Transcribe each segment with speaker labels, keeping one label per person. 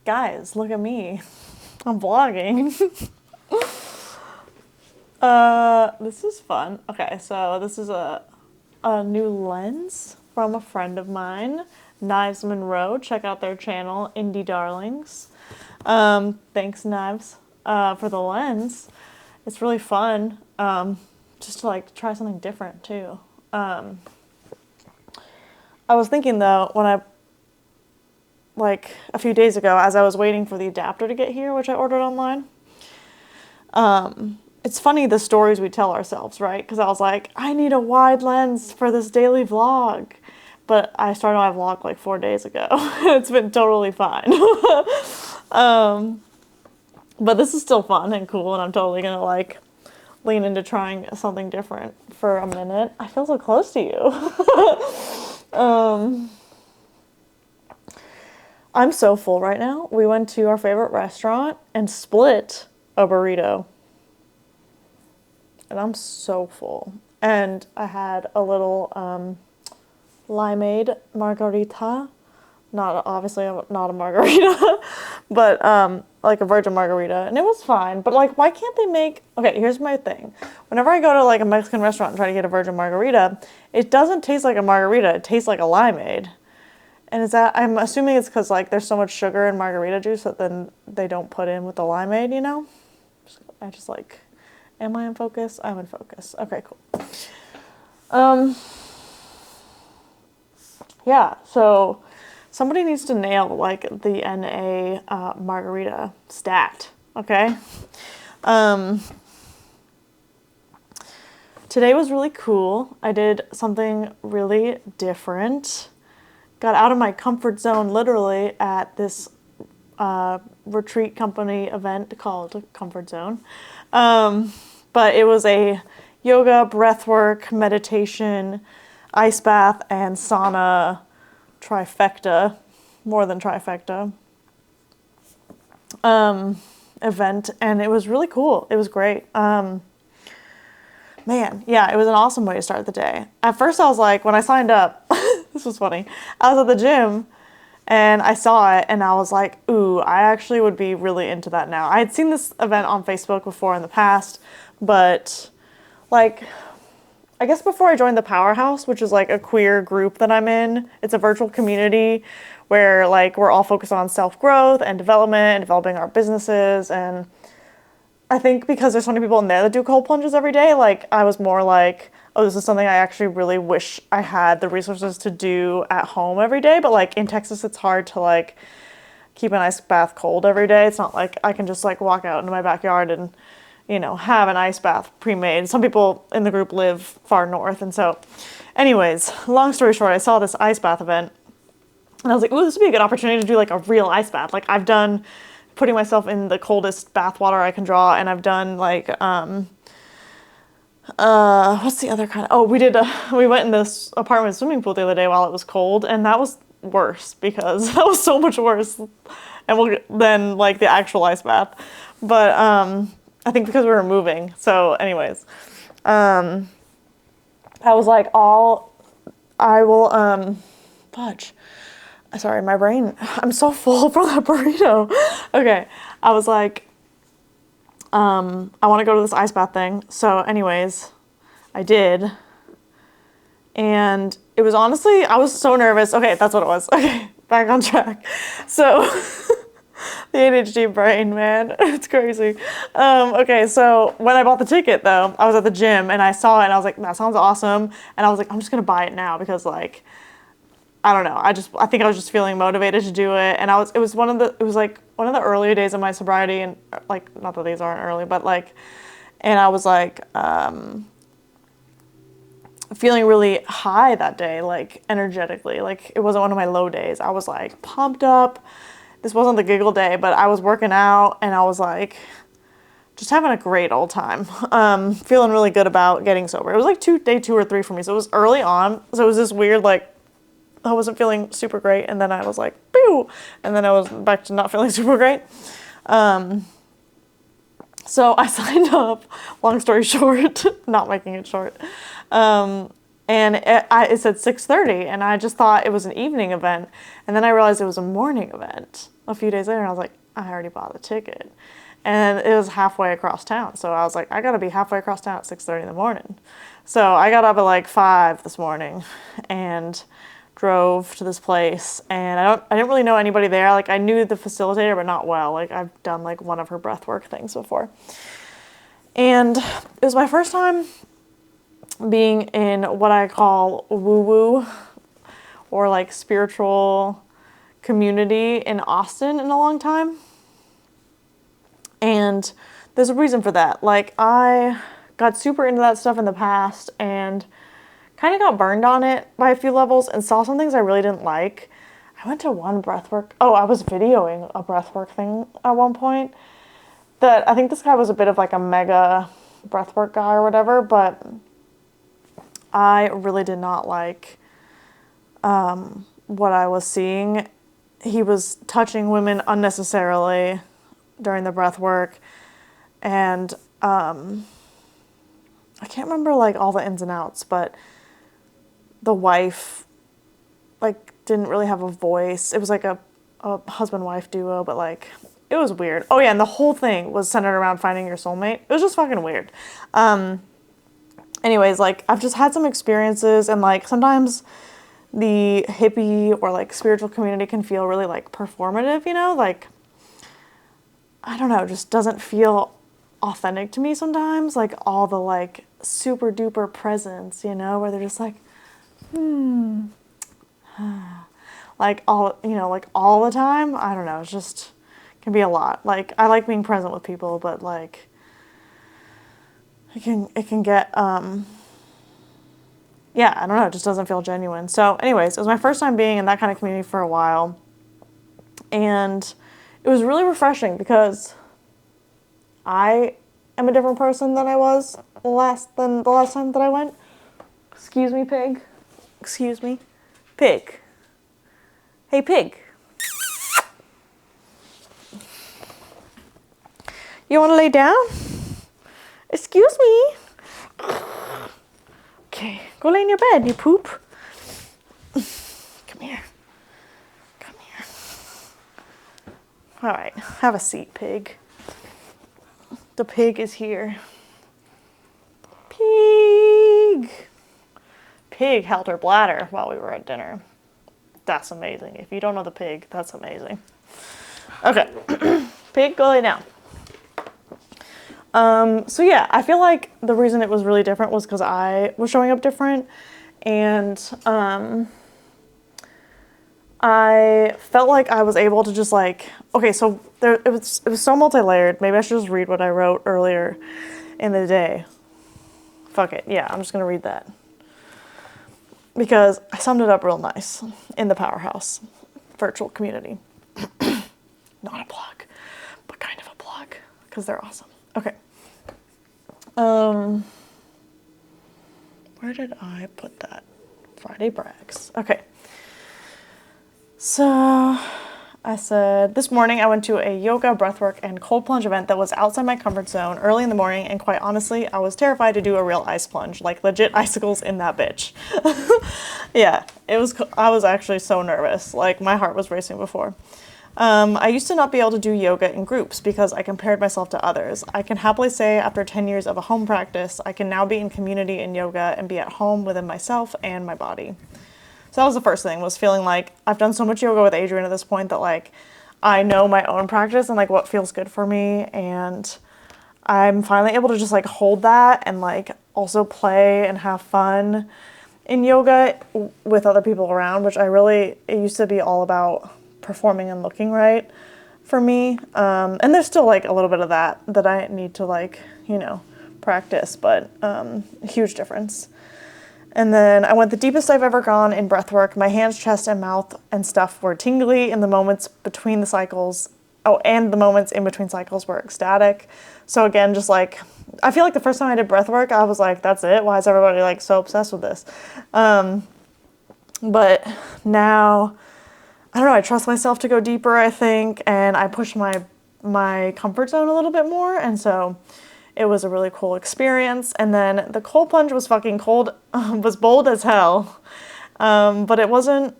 Speaker 1: Guys, look at me. I'm vlogging. This is fun. Okay, so this is a new lens from a friend of mine, Knives Monroe. Check out their channel, Indie Darlings. Thanks, Knives, for the lens. It's really fun, just to like try something different too. I was thinking though, when I, like a few days ago, as I was waiting for the adapter to get here, which I ordered online, it's funny the stories we tell ourselves, right? Because I was like, I need a wide lens for this daily vlog. But I started my vlog like 4 days ago. It's been totally fine. But this is still fun and cool, and I'm totally gonna like lean into trying something different for a minute. I feel so close to you. I'm so full right now. We went to our favorite restaurant and split a burrito. And I'm so full. And I had a little limeade margarita. Obviously not a margarita, but like a virgin margarita. And it was fine. But like, why can't they make... Okay, here's my thing. Whenever I go to like a Mexican restaurant and try to get a virgin margarita, it doesn't taste like a margarita. It tastes like a limeade. And I'm assuming it's because like there's so much sugar in margarita juice that then they don't put in with the limeade, you know? I just like... Am I in focus? I'm in focus. Okay, cool. Yeah, so somebody needs to nail like the NA margarita stat, okay? Today was really cool. I did something really different. Got out of my comfort zone literally at this retreat company event called Comfort Zone. But it was a yoga, breathwork, meditation, ice bath, and sauna trifecta, more than trifecta, event. And it was really cool. It was great. Man, yeah, it was an awesome way to start the day. At first I was like, when I signed up, this was funny. I was at the gym and I saw it and I was like, ooh, I actually would be really into that now. I had seen this event on Facebook before in the past, but like, I guess before I joined the Powerhouse, which is like a queer group that I'm in, it's a virtual community where like we're all focused on self-growth and development and developing our businesses. And I think because there's so many people in there that do cold plunges every day, like I was more like, oh, this is something I actually really wish I had the resources to do at home every day. But like in Texas, it's hard to like keep an ice bath cold every day. It's not like I can just like walk out into my backyard and, you know, have an ice bath pre-made. Some people in the group live far north. And so anyways, long story short, I saw this ice bath event and I was like, ooh, this would be a good opportunity to do like a real ice bath. Like I've done putting myself in the coldest bath water I can draw. And I've done like, what's the other kind of, we went in this apartment swimming pool the other day while it was cold, and that was worse because that was so much worse than like the actual ice bath. But, I think because we were moving. So anyways, I was like, fudge. Sorry, my brain, I'm so full from that burrito. Okay. I was like, I want to go to this ice bath thing. So anyways, I did. And it was honestly, I was so nervous. Okay, that's what it was. Okay, back on track. So the ADHD brain, man, it's crazy. Okay, so when I bought the ticket though, I was at the gym and I saw it and I was like, that sounds awesome. And I was like, I'm just going to buy it now because like, I don't know. I think I was just feeling motivated to do it. And it was one of the earlier days of my sobriety, and like, not that these aren't early, but like, and I was like, feeling really high that day, like energetically, like it wasn't one of my low days. I was like pumped up. This wasn't the giggle day, but I was working out and I was like, just having a great old time. Feeling really good about getting sober. It was like day 2 or 3 for me. So it was early on. So it was this weird, like, I wasn't feeling super great, and then I was like, pew, and then I was back to not feeling super great. So I signed up, long story short, not making it short. And it said 6:30, and I just thought it was an evening event. And then I realized it was a morning event a few days later, and I was like, I already bought the ticket. And it was halfway across town. So I was like, I gotta be halfway across town at 6:30 in the morning. So I got up at like 5 this morning and drove to this place. And I didn't really know anybody there. Like, I knew the facilitator, but not well. Like, I've done like one of her breathwork things before. And it was my first time being in what I call woo-woo or like spiritual community in Austin in a long time. And there's a reason for that. Like, I got super into that stuff in the past and kind of got burned on it by a few levels and saw some things I really didn't like. I went to one breathwork. Oh, I was videoing a breathwork thing at one point that I think this guy was a bit of like a mega breathwork guy or whatever, but I really did not like what I was seeing. He was touching women unnecessarily during the breath work, and I can't remember like all the ins and outs, but the wife like didn't really have a voice. It was like a husband-wife duo, but like it was weird. Oh yeah, and the whole thing was centered around finding your soulmate. It was just fucking weird. Anyways, like, I've just had some experiences, and like sometimes the hippie or like spiritual community can feel really like performative, you know, like, I don't know, just doesn't feel authentic to me sometimes, like all the like super duper presence, you know, where they're just like, like all, you know, like all the time. I don't know, it's just can be a lot. Like, I like being present with people, but like it can get yeah, I don't know, it just doesn't feel genuine. So anyways, it was my first time being in that kind of community for a while, and it was really refreshing because I am a different person than I was the last time that I went. Excuse me, pig. Excuse me. Pig. Hey, pig. You want to lay down? Excuse me. Okay, go lay in your bed, you poop. Come here. Come here. All right, have a seat, pig. The pig is here. Pig. Pig held her bladder while we were at dinner. That's amazing. If you don't know the pig, that's amazing. Okay, pig, go lay down. So yeah, I feel like the reason it was really different was because I was showing up different, and I felt like I was able to just like, okay, so it was so multi-layered. Maybe I should just read what I wrote earlier in the day. Fuck it, yeah, I'm just gonna read that because I summed it up real nice in the Powerhouse virtual community. Not a plug, but kind of a plug because they're awesome. Okay. Where did I put that? Friday brags. Okay. So I said, this morning I went to a yoga, breathwork, and cold plunge event that was outside my comfort zone early in the morning, and quite honestly, I was terrified to do a real ice plunge, like legit icicles in that bitch. Yeah, I was actually so nervous. Like, my heart was racing before. I used to not be able to do yoga in groups because I compared myself to others. I can happily say after 10 years of a home practice, I can now be in community in yoga and be at home within myself and my body. So that was the first thing, was feeling like I've done so much yoga with Adrian at this point that like I know my own practice and like what feels good for me, and I'm finally able to just like hold that and like also play and have fun in yoga with other people around, which it used to be all about performing and looking right for me, and there's still like a little bit of that I need to like, you know, practice, but a huge difference. And then I went the deepest I've ever gone in breath work. My hands, chest, and mouth and stuff were tingly in the moments between the cycles. Oh, and the moments in between cycles were ecstatic. So again, just like, I feel like the first time I did breath work, I was like, that's it? Why is everybody like so obsessed with this? But now, I don't know, I trust myself to go deeper, I think, and I push my comfort zone a little bit more, and so It was a really cool experience. And then the cold plunge was fucking cold, was bold as hell. But it wasn't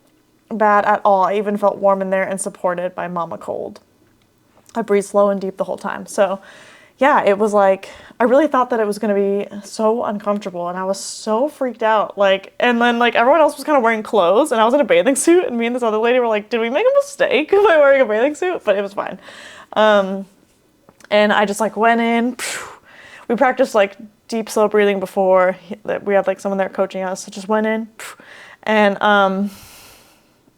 Speaker 1: bad at all. I even felt warm in there and supported by Mama Cold. I breathed slow and deep the whole time. So yeah, it was like, I really thought that it was going to be so uncomfortable, and I was so freaked out. Like, and then like everyone else was kind of wearing clothes, and I was in a bathing suit, and me and this other lady were like, did we make a mistake by wearing a bathing suit? But it was fine. And I just like went in. We practiced like deep, slow breathing before. We had like someone there coaching us. So just went in, and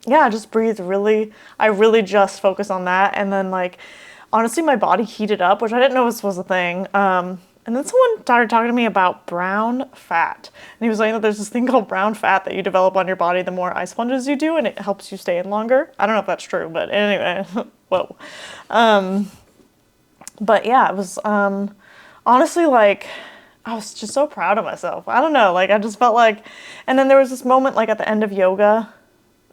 Speaker 1: yeah, I just breathed really. I really just focused on that, and then like, honestly, my body heated up, which I didn't know this was a thing. And then someone started talking to me about brown fat. And he was saying that there's this thing called brown fat that you develop on your body the more ice plunges you do, and it helps you stay in longer. I don't know if that's true, but anyway, whoa. But yeah, it was honestly like, I was just so proud of myself. I don't know, like I just felt like, and then there was this moment like at the end of yoga.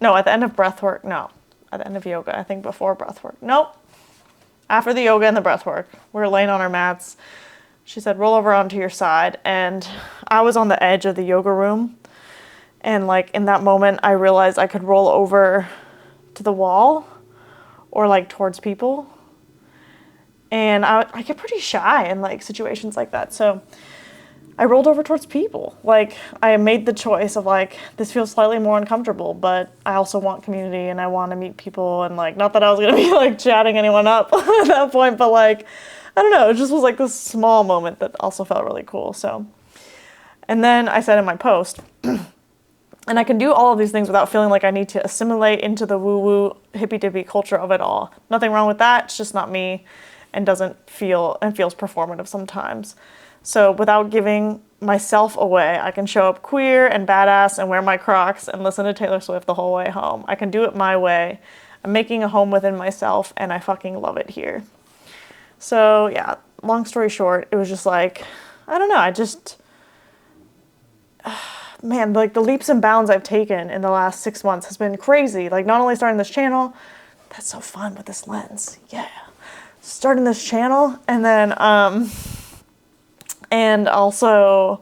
Speaker 1: No, at the end of breath work. No, at the end of yoga, I think before breath work. Nope. After the yoga and the breath work, we were laying on our mats. She said, roll over onto your side. And I was on the edge of the yoga room. And like in that moment, I realized I could roll over to the wall or like towards people. And I get pretty shy in like situations like that. So I rolled over towards people. Like I made the choice of like, this feels slightly more uncomfortable, but I also want community and I want to meet people. And like, not that I was going to be like chatting anyone up at that point, but like, I don't know, it just was like this small moment that also felt really cool. So, and then I said in my post, and I can do all of these things without feeling like I need to assimilate into the woo-woo hippy-dippy culture of it all. Nothing wrong with that. It's just not me and feels performative sometimes. So without giving myself away, I can show up queer and badass and wear my Crocs and listen to Taylor Swift the whole way home. I can do it my way. I'm making a home within myself, and I fucking love it here. So yeah, long story short, it was just like, I don't know, I just, man, like the leaps and bounds I've taken in the last 6 months has been crazy. Like not only starting this channel, that's so fun with this lens, yeah. Starting this channel, and then, and also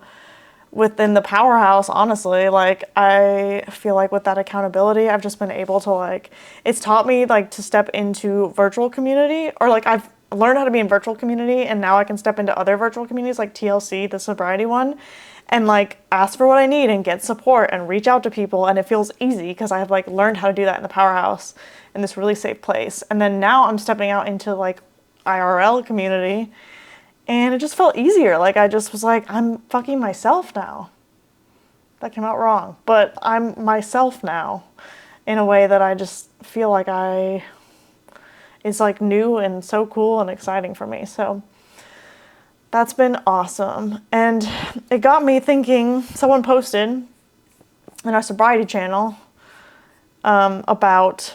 Speaker 1: within the Powerhouse, honestly, like I feel like with that accountability, I've just been able to like, it's taught me like to step into virtual community, or like I've learned how to be in virtual community, and now I can step into other virtual communities like TLC, the sobriety one, and like ask for what I need and get support and reach out to people. And it feels easy because I've like learned how to do that in the Powerhouse in this really safe place. And then now I'm stepping out into like IRL community, and it just felt easier. Like I just was like, I'm fucking myself now. That came out wrong, but I'm myself now in a way that I just feel like is like new and so cool and exciting for me. So that's been awesome. And it got me thinking, someone posted in our sobriety channel about,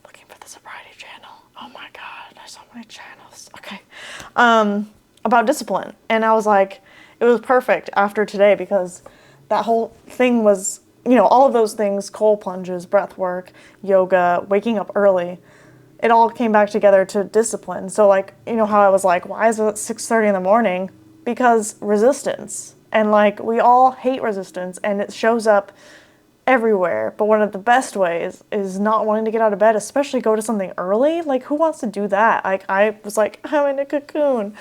Speaker 1: looking for the sobriety channel. Oh my God, there's so many channels. Okay. About discipline. And I was like, it was perfect after today, because that whole thing was, you know, all of those things, cold plunges, breath work, yoga, waking up early, it all came back together to discipline. So like, you know how I was like, why is it 6:30 in the morning? Because resistance. And like, we all hate resistance, and it shows up everywhere. But one of the best ways is not wanting to get out of bed, especially go to something early. Like, who wants to do that? Like, I was like, I'm in a cocoon.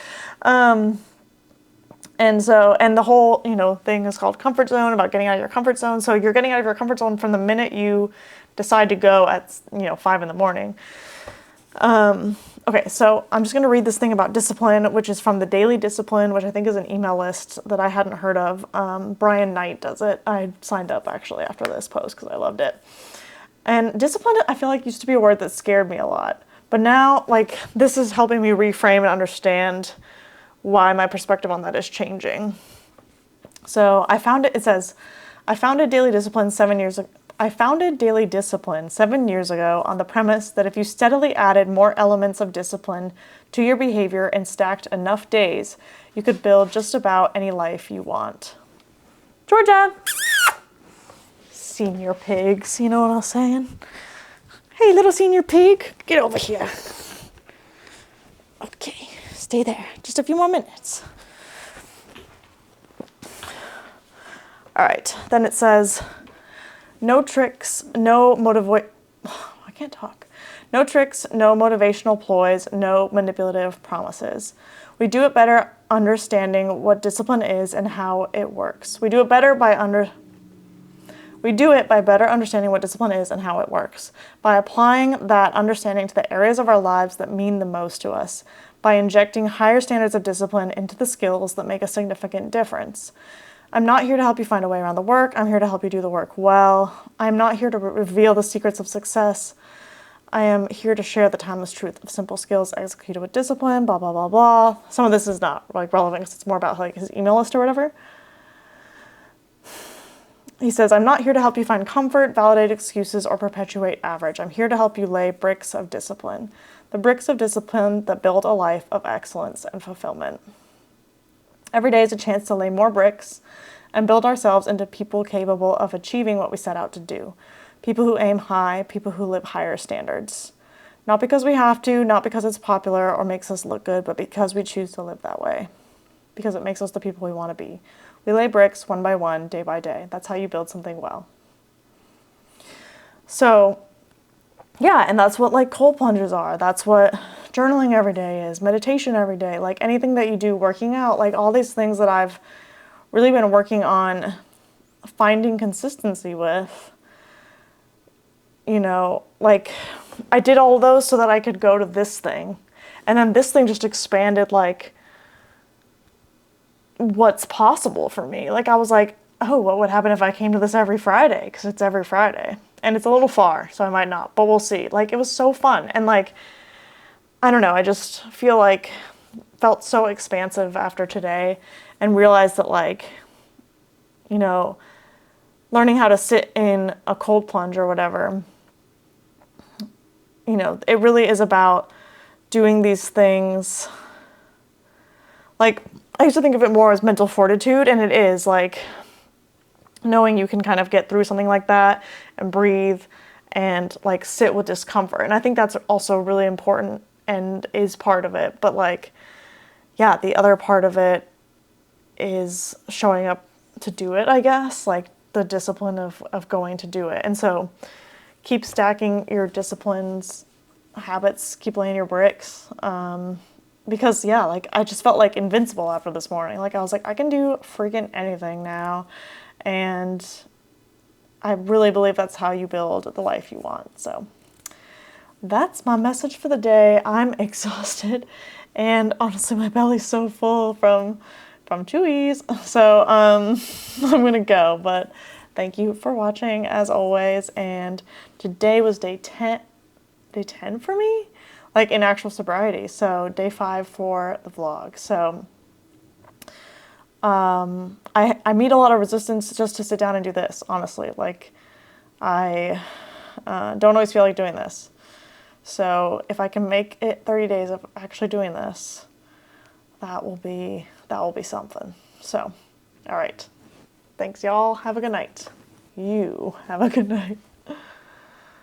Speaker 1: And the whole, you know, thing is called comfort zone, about getting out of your comfort zone. So you're getting out of your comfort zone from the minute you decide to go at, 5 in the morning. Okay, so I'm just going to read this thing about discipline, which is from the Daily Discipline, which I think is an email list that I hadn't heard of. Brian Knight does it. I signed up actually after this post because I loved it. And discipline, I feel like used to be a word that scared me a lot. But now, like, this is helping me reframe and understand why my perspective on that is changing. So it says, I founded Daily Discipline 7 years ago. I founded Daily Discipline 7 years ago on the premise that if you steadily added more elements of discipline to your behavior and stacked enough days, you could build just about any life you want. Georgia! Senior pigs, you know what I'm saying? Hey, little senior pig, get over here. Okay, stay there. Just a few more minutes. All right, then it says, no tricks, no I can't talk. No tricks, no motivational ploys, no manipulative promises. We do it better understanding what discipline is and how it works. We do it by better understanding what discipline is and how it works, by applying that understanding to the areas of our lives that mean the most to us, by injecting higher standards of discipline into the skills that make a significant difference. I'm not here to help you find a way around the work. I'm here to help you do the work well. I'm not here to reveal the secrets of success. I am here to share the timeless truth of simple skills executed with discipline, blah, blah, blah, blah. Some of this is not like relevant because it's more about like his email list or whatever. He says, I'm not here to help you find comfort, validate excuses, or perpetuate average. I'm here to help you lay bricks of discipline. The bricks of discipline that build a life of excellence and fulfillment. Every day is a chance to lay more bricks and build ourselves into people capable of achieving what we set out to do. People who aim high, people who live higher standards. Not because we have to, not because it's popular or makes us look good, but because we choose to live that way. Because it makes us the people we want to be. We lay bricks one by one, day by day. That's how you build something well. So, yeah, and that's what like cold plunges are. That's what journaling every day is, meditation every day, like anything that you do, working out, like all these things that I've really been working on finding consistency with. You know, like I did all of those so that I could go to this thing. And then this thing just expanded like what's possible for me. Like I was like, oh, what would happen if I came to this every Friday? Because it's every Friday. And it's a little far, so I might not, but we'll see. Like it was so fun. And like, I don't know, I just feel like felt so expansive after today and realized that like, you know, learning how to sit in a cold plunge or whatever, you know, it really is about doing these things. Like, I used to think of it more as mental fortitude, and it is like knowing you can kind of get through something like that and breathe and like sit with discomfort. And I think that's also really important and is part of it. But like, yeah, the other part of it is showing up to do it, I guess, like the discipline of going to do it. And so keep stacking your disciplines, habits, keep laying your bricks. Because yeah, like I just felt like invincible after this morning. Like I was like, I can do freaking anything now. And I really believe that's how you build the life you want. So that's my message for the day. I'm exhausted. And honestly, my belly's so full from Chewies. So I'm gonna go, but thank you for watching as always. And today was day 10 for me, like in actual sobriety. So day 5 for the vlog. So I meet a lot of resistance just to sit down and do this, honestly. Like I don't always feel like doing this. So if I can make it 30 days of actually doing this, that will be something. So, all right. Thanks, y'all. Have a good night. You have a good night.